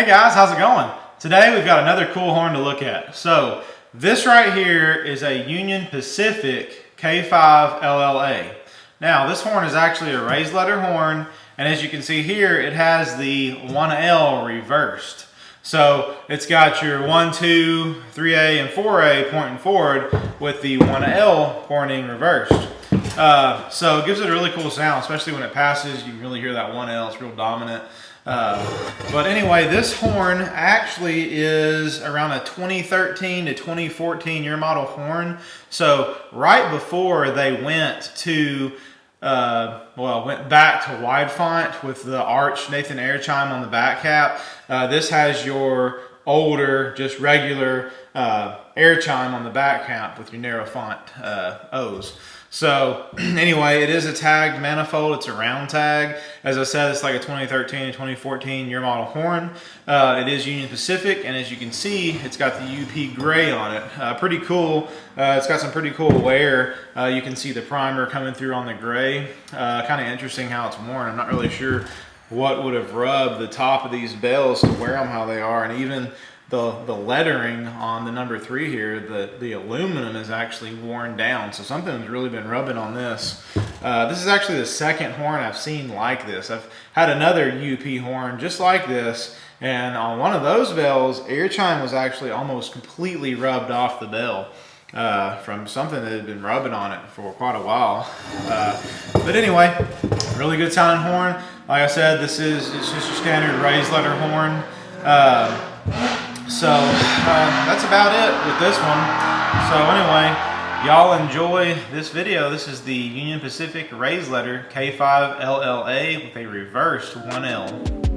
guys, how's it going? Today we've got another cool horn to look at. So this right here is a Union Pacific K5LLA. Now this horn is actually a raised letter horn, and as you can see here it has the 1L reversed. So it's got your 1, 2, 3A, and 4A pointing forward with the 1L pointing reversed. So it gives it a really cool sound, especially when it passes. You can really hear that 1L, it's real dominant. But anyway, this horn actually is around a 2013 to 2014 year model horn. So right before they went to, went back to wide font with the arch Nathan Airchime on the back cap. This has your older, just regular Airchime on the back cap with your narrow font O's. So anyway, it is a tagged manifold. It's a round tag. As I said, it's like a 2013 and 2014 year model horn. It is Union Pacific, and as you can see, it's got the UP gray on it. Pretty cool. It's got some pretty cool wear. You can see the primer coming through on the gray. Kind of interesting how it's worn. I'm not really sure what would have rubbed the top of these bells to wear them how they are, and even the lettering on the number 3 here, the aluminum is actually worn down, so something's really been rubbing on this. This is actually the second horn I've seen like this. I've had another UP horn just like this, and on one of those bells, Airchime was actually almost completely rubbed off the bell from something that had been rubbing on it for quite a while. But anyway, really good sounding horn. Like I said, it's just your standard raised letter horn. So that's about it with this one. So anyway, y'all enjoy this video. This is the Union Pacific raised letter K5LLA with a reversed 1L.